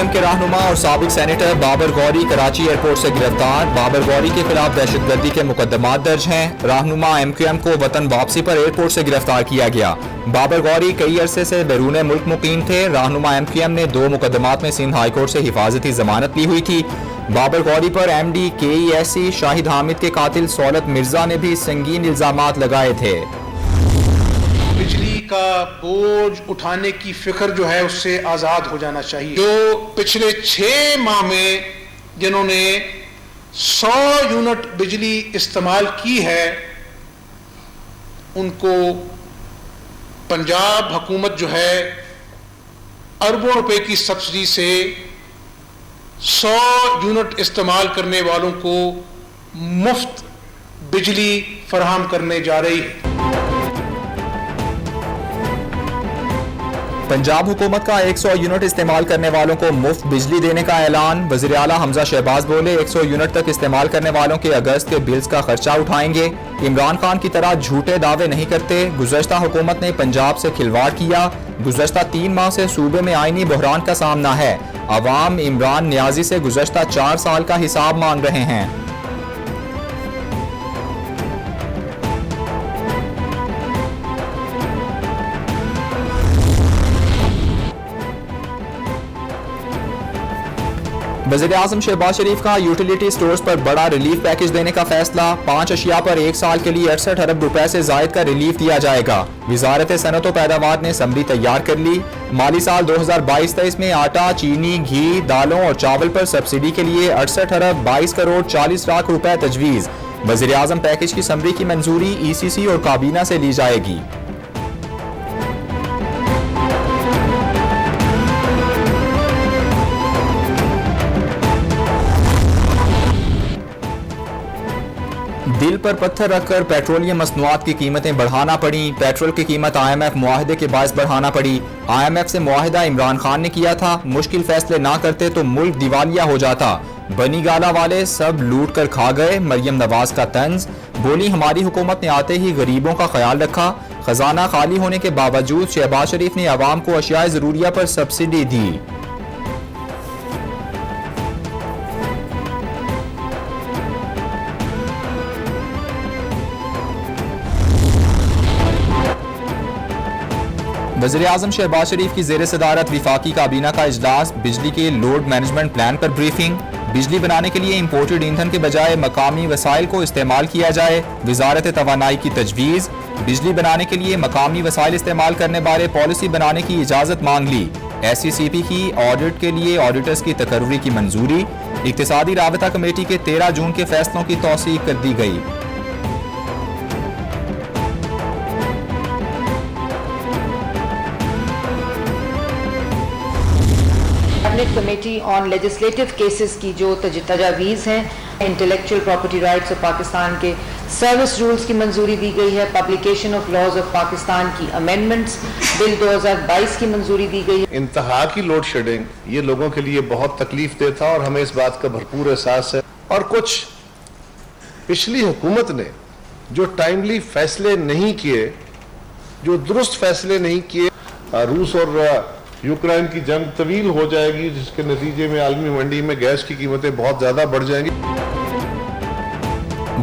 MQM के रहनुमा और साबिक सेनेटर बाबर गौरी कराची एयरपोर्ट से गिरफ्तार। बाबर गौरी के खिलाफ दहशतगर्दी के मुकदमात दर्ज हैं। रहनुमा MQM को वतन वापसी पर एयरपोर्ट से गिरफ्तार किया गया। बाबर गौरी कई अरसे से बैरून मुल्क मुकीम थे। रहनुमा MQM ने 2 मुकदमात में सिंध हाईकोर्ट से हिफाजती जमानत ली हुई थी। बाबर गौरी पर MD KESC शाहिद हामिद के कातिल सौलत मिर्जा ने भी संगीन इल्जामात लगाए थे। बिजली का बोझ उठाने की फिक्र जो है उससे आज़ाद हो जाना चाहिए। जो पिछले 6 माह में जिन्होंने 100 यूनिट बिजली इस्तेमाल की है उनको पंजाब हुकूमत जो है अरबों रुपए की सब्सिडी से 100 यूनिट इस्तेमाल करने वालों को मुफ्त बिजली फराहम करने जा रही है। पंजाब हुकूमत का 100 यूनिट इस्तेमाल करने वालों को मुफ्त बिजली देने का ऐलान। वज़ीर आला हमजा शहबाज बोले 100 यूनिट तक इस्तेमाल करने वालों के अगस्त के बिल्स का खर्चा उठाएंगे। इमरान खान की तरह झूठे दावे नहीं करते। गुज़श्ता हुकूमत ने पंजाब से खिलवाड़ किया। गुज़श्ता 3 माह से सूबे में आईनी बहरान का सामना है। अवाम इमरान नियाजी से गुज़श्ता 4 साल का हिसाब मांग रहे हैं। वज़ीर-ए-आज़म शहबाज शरीफ का यूटिलिटी स्टोर्स पर बड़ा रिलीफ पैकेज देने का फैसला। 5 अशिया पर 1 साल के लिए 68 अरब रुपए से जायद का रिलीफ दिया जाएगा। वज़ारत सनअत व पैदावार ने समरी तैयार कर ली। माली साल 2022-23 में आटा, चीनी, घी, दालों और चावल पर सब्सिडी के लिए 68 अरब 22 करोड़ 40 लाख रुपए तजवीज़। वज़ीर-ए-आज़म पैकेज की समरी की मंजूरी ECC और काबीना से ली जाएगी। दिल पर पत्थर रखकर पेट्रोलियम मसनूआत की कीमतें बढ़ाना पड़ी। पेट्रोल की कीमत IMF मुआहदे के बायस बढ़ाना पड़ी। IMF से मुआहदा इमरान खान ने किया था। मुश्किल फैसले ना करते तो मुल्क दिवालिया हो जाता। बनी गाला वाले सब लूट कर खा गए। मरियम नवाज का तंज। बोली हमारी हुकूमत ने आते ही गरीबों का ख्याल रखा। खजाना खाली होने के बावजूद शहबाज शरीफ ने अवाम को अशियाए ज़रूरिया पर सब्सिडी दी। वज़ीर-ए-आज़म शहबाज शरीफ की ज़ेर सदारत विफाकी काबीना का इजलास। बिजली के लोड मैनेजमेंट प्लान पर ब्रीफिंग। बिजली बनाने के लिए इम्पोर्टेड ईंधन के बजाय मकामी वसाइल को इस्तेमाल किया जाए। वज़ारत तवानाई की तजवीज़। बिजली बनाने के लिए मकामी वसाइल इस्तेमाल करने बारे पॉलिसी बनाने की इजाज़त मांग ली। SCCP की ऑडिट के लिए ऑडिटर्स की तकर्री की मंजूरी। इक़्तिसादी राबता कमेटी के 13 जून के फैसलों की तौसीक कर दी गई। कमेटी ऑन लेजिस्लेटिव केसेस की जो तजावीज़ हैं, intellectual property rights of Pakistan के सर्विस रूल्स की मंजूरी दी गई है। Publication of laws of Pakistan की अमेंडमेंट्स बिल 2022 की मंजूरी दी गई है। इंतहा की लोड शेडिंग ये लोगों के लिए बहुत तकलीफ दे था और हमें इस बात का भरपूर एहसास है। और कुछ पिछली हुकूमत ने जो टाइमली फैसले नहीं किए, जो दुरुस्त फैसले नहीं किए, रूस और यूक्रेन की जंग तवील हो जाएगी जिसके नतीजे में आलमी मंडी में गैस की कीमतें बहुत ज्यादा बढ़ जाएंगी।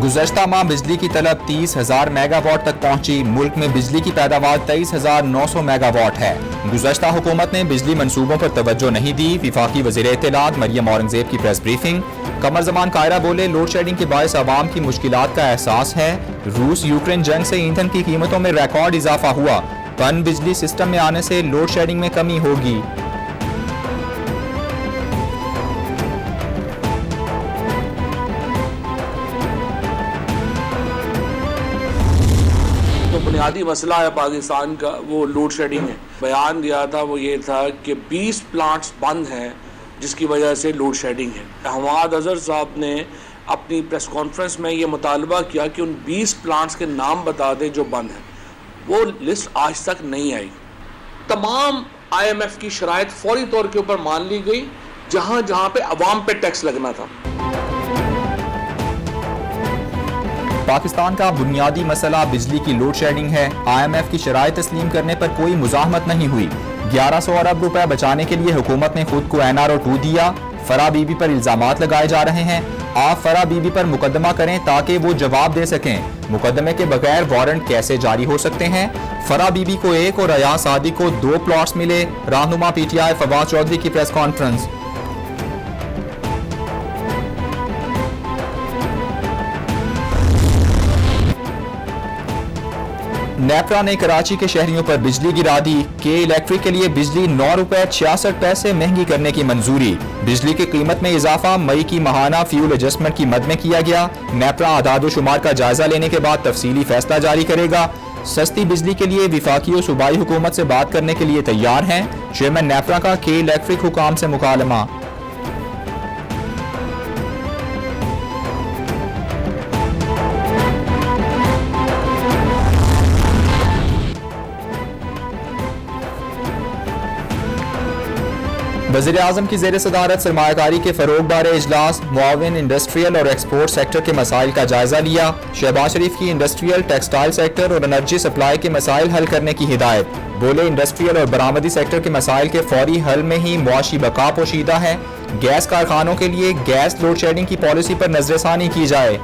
गुज़श्ता माह बिजली की तलब 30,000 मेगावाट तक पहुंची। मुल्क में बिजली की पैदावार 23,900 मेगावाट है। गुज़श्ता हुकूमत ने बिजली मंसूबों पर तवज्जो नहीं दी। विफाकी वज़ीर इत्तलात मरियम औरंगज़ेब की प्रेस ब्रीफिंग। कमर ज़मान कायरा बोले लोड शेडिंग के बायस आवाम की मुश्किलात का एहसास है। रूस यूक्रेन जंग से ईंधन की कीमतों में रिकॉर्ड इजाफा हुआ। पन बिजली सिस्टम में आने से लोड शेडिंग में कमी होगी। तो बुनियादी मसला है पाकिस्तान का वो लोड शेडिंग है। बयान दिया था वो ये था कि 20 प्लांट्स बंद हैं जिसकी वजह से लोड शेडिंग है। हमाद अजहर साहब ने अपनी प्रेस कॉन्फ्रेंस में ये मुतालबा किया कि उन 20 प्लांट्स के नाम बता दें जो बंद हैं। वो लिस्ट आज तक नहीं आई। तमाम IMF की शराइत फौरी तौर के ऊपर मान ली गई। जहां जहां पे अवाम पे टैक्स लगना था। पाकिस्तान का बुनियादी मसला बिजली की लोड शेडिंग है। IMF की शराइत तस्लीम करने पर कोई मुजाहमत नहीं हुई। 1100 अरब रुपए बचाने के लिए हुकूमत ने खुद को NRO 2 दिया। फरा बीबी पर इल्जामात लगाए जा रहे हैं। आप फरा बीबी पर मुकदमा करें ताकि वो जवाब दे सकें। मुकदमे के बगैर वारंट कैसे जारी हो सकते हैं? फरा बीबी को 1 और अयाज सादिक को 2 प्लॉट्स मिले। रहनुमा PTI फवाद चौधरी की प्रेस कॉन्फ्रेंस। नेपरा ने कराची के शहरियों पर बिजली गिरा दी। के इलेक्ट्रिक के लिए बिजली 9 रुपए 66 पैसे महंगी करने की मंजूरी। बिजली की कीमत में इजाफा मई की माहाना फ्यूल एडजस्टमेंट की मद में किया गया। नेपरा आदाद व शुमार का जायजा लेने के बाद तफसीली फैसला जारी करेगा। सस्ती बिजली के लिए विफाकी और सूबाई हुकूमत से बात करने के लिए तैयार हैं। चेयरमैन नेपरा का के इलेक्ट्रिक हुकाम से मुकालमा। वज़ीर-ए-आज़म की ज़ेर सदारत सरमायाकारी के फ़रोग़ बारे इजलास। मुआविन इंडस्ट्रियल और एक्सपोर्ट सेक्टर के मसाइल का जायजा लिया। शहबाज शरीफ की इंडस्ट्रियल, टेक्सटाइल सेक्टर और एनर्जी सप्लाई के मसाइल हल करने की हिदायत। बोले इंडस्ट्रियल और बरामदी सेक्टर के मसाइल के फौरी हल में ही मुआशी बका पोशीदा है। गैस कारखानों के लिए गैस लोड शेडिंग की पॉलिसी पर नजरसानी की जाए।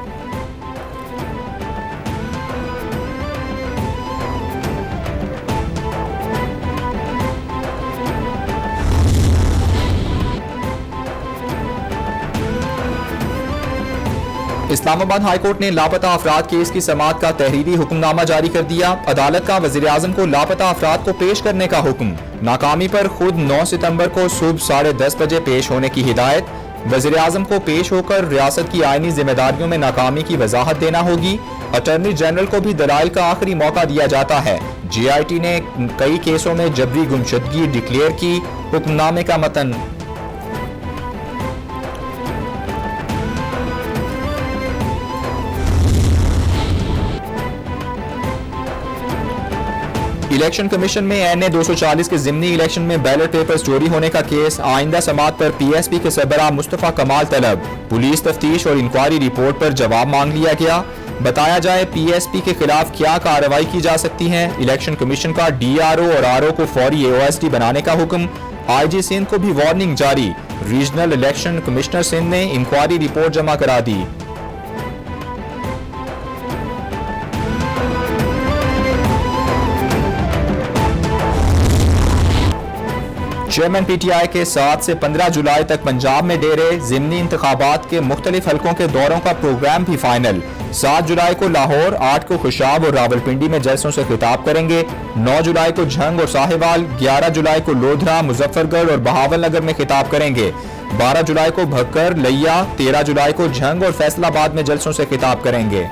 इस्लामाबाद हाई कोर्ट ने लापता अफराद केस की समाअत का तहरीरी हुक्मनामा जारी कर दिया। अदालत का वज़ीर-ए-आज़म को लापता अफराद को पेश करने का हुक्म। नाकामी पर खुद 9 सितंबर को सुबह 10:30 बजे पेश होने की हिदायत। वज़ीर-ए-आज़म को पेश होकर रियासत की आईनी जिम्मेदारियों में नाकामी की वजाहत देना होगी। अटॉर्नी जनरल को भी दलाइल का आखिरी मौका दिया जाता है। GIT ने कई केसों में जबरी गुमशुदगी डिक्लेयर की। हुक्मनामे का मतन। इलेक्शन कमीशन में NA 240 के ज़िमनी इलेक्शन में बैलेट पेपर्स चोरी होने का केस। आइंदा समाअत पर PSP के सरबराह मुस्तफ़ा कमाल तलब। पुलिस तफ्तीश और इंक्वायरी रिपोर्ट पर जवाब मांग लिया गया। बताया जाए PSP के खिलाफ क्या कार्रवाई की जा सकती है। इलेक्शन कमीशन का DRO और RO को फौरी AOSD बनाने का हुक्म। IG सिंध को भी वार्निंग जारी। रीजनल इलेक्शन कमिश्नर सिंध ने इंक्वायरी रिपोर्ट जमा करा दी। चेयरमैन PTI के 7 से 15 जुलाई तक पंजाब में डेरे। ज़िमनी इंतखाबात के मुख्तलिफ हलकों के दौरों का प्रोग्राम भी फाइनल। 7 जुलाई को लाहौर, 8 को खुशाब और रावलपिंडी में जलसों से खिताब करेंगे। 9 जुलाई को झंग और साहिवाल, 11 जुलाई को लोधरा, मुजफ्फरगढ़ और बहावल नगर में खिताब करेंगे। 12 जुलाई को भक्कर, लिया, 13 जुलाई को झंग और फैसलाबाद में जलसों से खिताब करेंगे।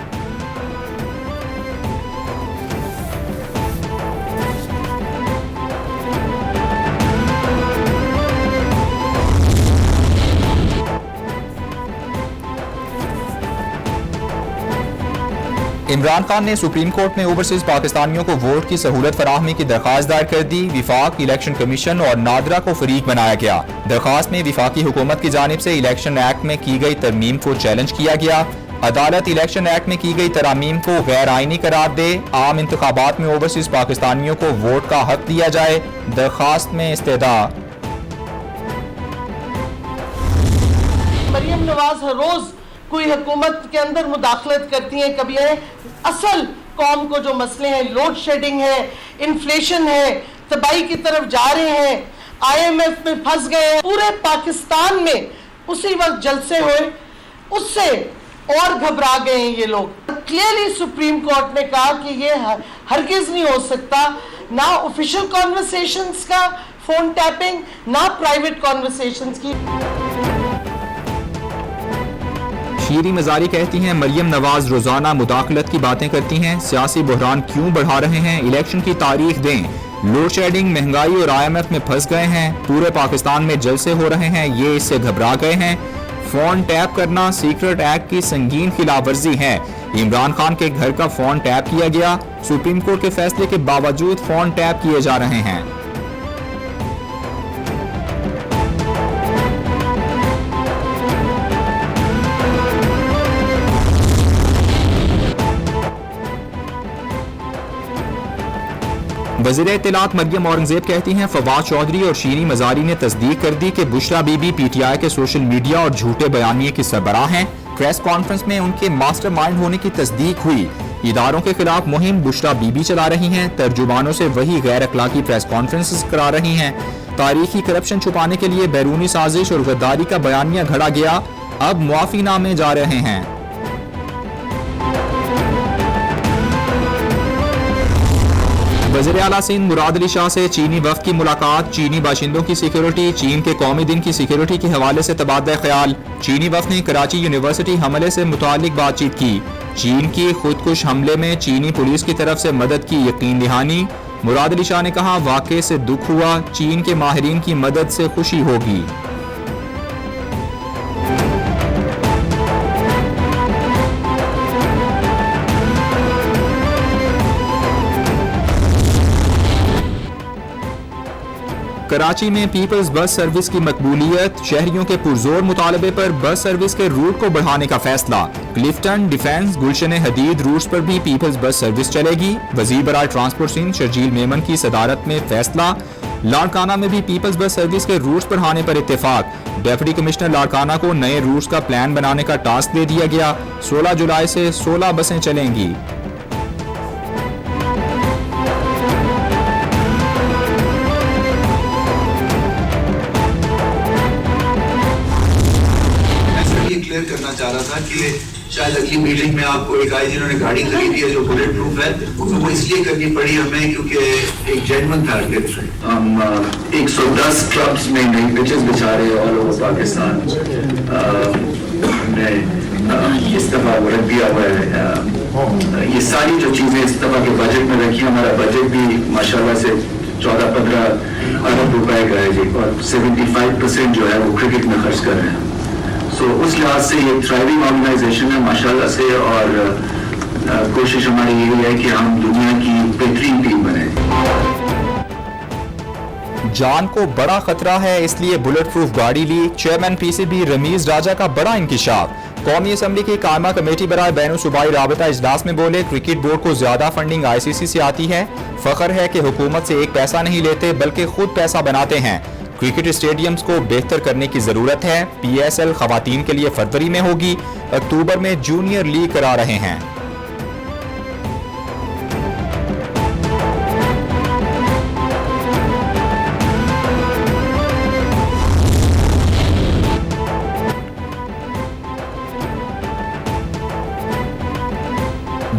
इमरान खान ने सुप्रीम कोर्ट में ओवरसीज पाकिस्तानियों को वोट की सहूलत फराहमी की दरख्वास्त दायर कर दी। विफाक, इलेक्शन कमीशन और नादरा को फरीक बनाया गया। दरख्वास्त में विफाकी हुकूमत की जानिब से इलेक्शन एक्ट में की गई तरमीम को चैलेंज किया गया। अदालत इलेक्शन एक्ट में की गई तरमीम को गैर आईनी करार दे। आम इंतखाबात में ओवरसीज पाकिस्तानियों को वोट का हक दिया जाए। दरख्वास्त में इस्तेदा। मरियम नवाज हर रोज कोई हुकूमत के अंदर मुदाखलत करती हैं। कभी है असल कौम को जो मसले हैं, लोड शेडिंग है, इन्फ्लेशन है, तबाही की तरफ जा रहे हैं, IMF में फंस गए हैं। पूरे पाकिस्तान में उसी वक्त जलसे हुए, उससे और घबरा गए हैं ये लोग। क्लियरली सुप्रीम कोर्ट ने कहा कि ये हरगिज नहीं हो सकता, ना ऑफिशियल कॉन्वर्सेशंस का फोन टैपिंग, ना प्राइवेट कॉन्वर्सेशंस की। शीरी मजारी कहती हैं मरियम नवाज रोजाना मुदाखलत की बातें करती हैं। सियासी बहरान क्यों बढ़ा रहे हैं? इलेक्शन की तारीख दें। लोड शेडिंग, महंगाई और IMF में फंस गए हैं। पूरे पाकिस्तान में जलसे हो रहे हैं, ये इससे घबरा गए हैं। फोन टैप करना सीक्रेट एक्ट की संगीन खिलाफवर्जी है। इमरान खान के घर का फोन टैप किया गया। सुप्रीम कोर्ट के फैसले के बावजूद फोन टैप किए जा रहे हैं। वज़ीर इत्तलात मरियम औरंगजेब कहती हैं फवाद चौधरी और शीनी मजारी ने तस्दीक कर दी कि बुशरा बीबी PTI के सोशल मीडिया और झूठे बयानिए की सरबराह हैं। प्रेस कॉन्फ्रेंस में उनके मास्टरमाइंड होने की तस्दीक हुई। इदारों के खिलाफ मुहिम बुशरा बीबी चला रही हैं, तर्जुमानों से वही गैर अखलाकी प्रेस कॉन्फ्रेंसेस करा रही हैं। तारीखी करप्शन छुपाने के लिए बैरूनी साजिश और गद्दारी का बयानिया घड़ा गया, अब मुआफीनामे जा रहे हैं। वज़ीर आला सिंध मुराद अली शाह से चीनी वफ़द की मुलाकात, चीनी बाशिंदों की सिक्योरिटी, चीन के कौमी दिन की सिक्योरिटी के हवाले से तबादला ख्याल। चीनी वफ़द ने कराची यूनिवर्सिटी हमले से मुतालिक बातचीत की। चीन की खुदकुश हमले में चीनी पुलिस की तरफ से मदद की यकीन दहानी। मुराद अली शाह ने कहा वाक़े से दुख हुआ, चीन के माहिरीन की मदद से खुशी होगी। कराची में पीपल्स बस सर्विस की मकबूलियत, शहरियों के पुरजोर मुतालबे पर बस सर्विस के रूट को बढ़ाने का फैसला। क्लिफ्टन, डिफेंस, गुलशन हदीद रूट्स पर भी पीपल्स बस सर्विस चलेगी। वजीर बराए ट्रांसपोर्ट सिंध शर्जील मेमन की सदारत में फैसला। लाड़काना में भी पीपल्स बस सर्विस के रूट्स बढ़ाने पर इत्तेफाक। डेप्यूटी कमिश्नर लाड़काना को नए रूट्स का प्लान बनाने का टास्क दे दिया गया। 16 जुलाई से 16 बसें चलेंगी। क्लियर करना चाह रहा था कि शायद अगली मीटिंग में आपको एक आई जिन्होंने गाड़ी खरीदी है जो बुलेट प्रूफ है, तो वो इसलिए करनी पड़ी हमें क्योंकि एक जेन्युइन टारगेट है। हम 110 क्लब्स में नहीं पिचेस बिछा रहे ऑल ओवर पाकिस्तान। हमने इस दफा वर्क दिया हुआ है। ये सारी जो चीजें इस दफा के बजट में रखी, हमारा बजट भी माशाल्लाह से 14-15 अरब रुपए का है जी, और 75% जो है वो क्रिकेट में खर्च कर रहे हैं। तो उस लिहाज से ये थ्राइविंग ऑर्गेनाइजेशन है माशाल्लाह से, और कोशिश हमारी यही है कि हम दुनिया की बेहतरीन टीम बने। जान को बड़ा खतरा है, इसलिए बुलेट प्रूफ गाड़ी ली। चेयरमैन PCB रमीज राजा का बड़ा इंकिशाफ। कौमी असम्बली की कायमा कमेटी बराए बैनुल सूबाई राबता इजलास में बोले क्रिकेट बोर्ड को ज्यादा फंडिंग ICC से आती है। फख्र है कि हुकूमत से एक पैसा नहीं लेते बल्कि खुद पैसा बनाते हैं। क्रिकेट स्टेडियम्स को बेहतर करने की जरूरत है। PSL खवातीन के लिए फरवरी में होगी, अक्टूबर में जूनियर लीग करा रहे हैं।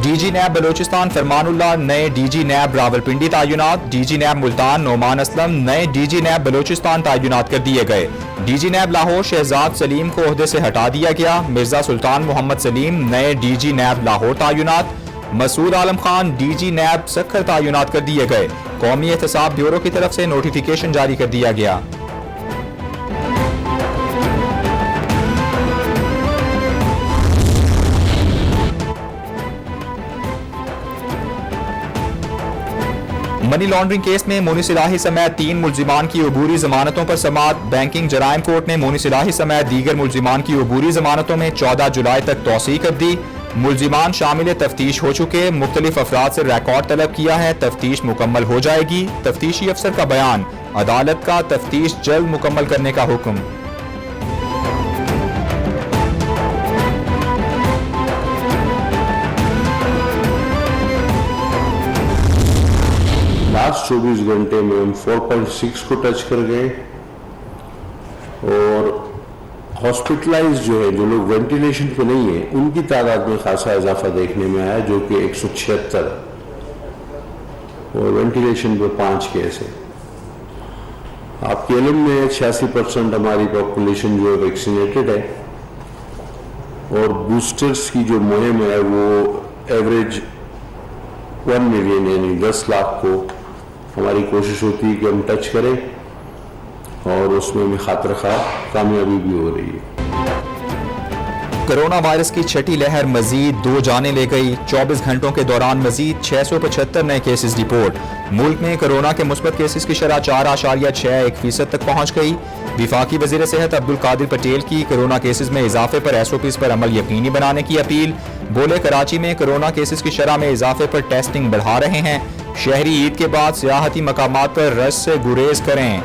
DG नैब बलोचिस्तान फरमानुल्लाह नए DG नैब रावलपिंडी तायुनात। DG नैब मुल्तान नोमान असलम नए DG नैब बलोचिस्तान तायुनात कर दिए गए। DG नैब लाहौर शहजाद सलीम को ओहदे से हटा दिया गया। मिर्जा सुल्तान मोहम्मद सलीम नए DG नैब लाहौर तायुनात। मसूद आलम खान DG नैब सखर तायुनात कर दिए गए। कौमी एहतसाब ब्यूरो की तरफ से नोटिफिकेशन जारी कर दिया गया। मनी लॉन्ड्रिंग केस में मोनी सिलाही समेत 3 मुल्जिमान की अबूरी जमानतों पर समाअत। बैंकिंग जराइम कोर्ट ने मोनी सिलाही समेत दीगर मुल्जिमान की अबूरी जमानतों में 14 जुलाई तक तौसीह कर दी। मुल्जिमान शामिल तफ्तीश हो चुके, मुख्तलिफ अफराद से रिकॉर्ड तलब किया है। तफ्तीश मुकम्मल हो जाएगी। तफ्तीशी अफसर का बयान, अदालत का तफ्तीश जल्द मुकम्मल करने का हुक्म। लास्ट 24 घंटे में हम 4.6 को टच कर गए, और हॉस्पिटलाइज जो है, जो लोग वेंटिलेशन पे नहीं है, उनकी तादाद में खासा इजाफा देखने में आया, जो कि 176, और वेंटिलेशन पे 5 केस है। आपके इल्म में 86% हमारी पॉपुलेशन जो है वैक्सीनेटेड है, और बूस्टर्स की जो मुहिम है वो एवरेज 1 मिलियन यानी 10 लाख को हमारी कोशिश होती है कि हम टच करें, और उसमें में खातिर खा कामयाबी भी हो रही है। कोरोना वायरस की छठी लहर मजीद 2 जाने ले गई। 24 घंटों के दौरान मजीद 675 नए केसेस रिपोर्ट। मुल्क में कोरोना के मुस्बत केसेस की शरह 4.61% तक पहुंच गई। विफाकी वजीर सेहत अब्दुल कादिर पटेल की कोरोना केसेस में इजाफे पर SOPs पर अमल यकीनी बनाने की अपील। बोले कराची में कोरोना केसेस की शरह में इजाफे पर टेस्टिंग बढ़ा रहे हैं। शहरी ईद के बाद सियाहती मकामात पर रश से गुरेज करें।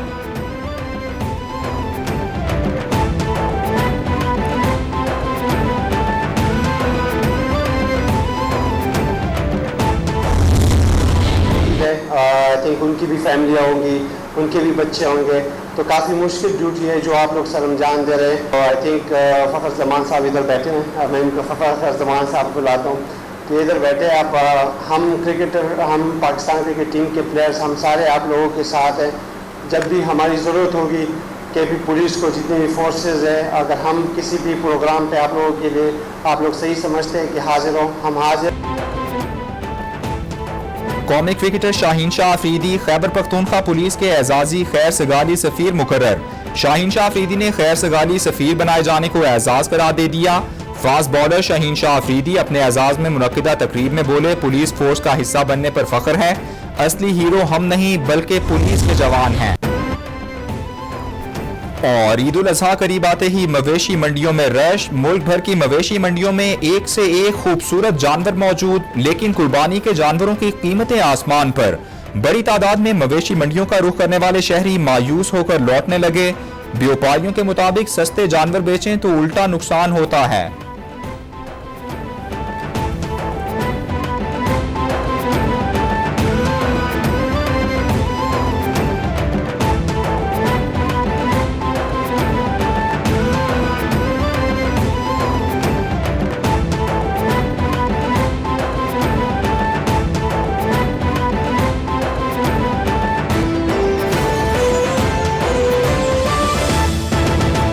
आई थिंक उनकी भी फैमिलियाँ होंगी, उनके भी बच्चे होंगे, तो काफ़ी मुश्किल ड्यूटी है जो आप लोग सरअंजाम दे रहे हैं। आई थिंक फ़खर ज़मान साहब इधर बैठे हैं, मैं इनको फ़खर ज़मान साहब को बुलाता हूँ कि इधर बैठे आप। हम क्रिकेटर, हम पाकिस्तान क्रिकेट टीम के प्लेयर्स, हम सारे आप लोगों के साथ हैं। जब भी हमारी ज़रूरत होगी कि भी पुलिस को जितनी भी फोर्सेस है, अगर हम किसी भी प्रोग्राम पे आप लोगों के लिए, आप लोग सही समझते हैं कि हाजिर हो, हम हाजिर। कौमी क्रिकेटर शाहीन शाह अफरीदी खैबर पख्तूनख्वा पुलिस के एजाजी खैर सगाली सफीर मुकर्रर। शाहीन शाह अफरीदी ने खैर सगाली सफीर बनाए जाने को एजाज करार दे दिया। फास्ट बॉलर शाहीन शाह अफरीदी अपने एजाज में मुनक्किदा तकरीब में बोले, पुलिस फोर्स का हिस्सा बनने पर फख्र है, असली हीरो हम नहीं बल्कि पुलिस के जवान हैं। और ईद उल अजहा करीब आते ही मवेशी मंडियों में रश। मुल्क भर की मवेशी मंडियों में एक से एक खूबसूरत जानवर मौजूद, लेकिन कुर्बानी के जानवरों की कीमतें आसमान पर। बड़ी तादाद में मवेशी मंडियों का रुख करने वाले शहरी मायूस होकर लौटने लगे। व्यापारियों के मुताबिक सस्ते जानवर बेचें तो उल्टा नुकसान होता है।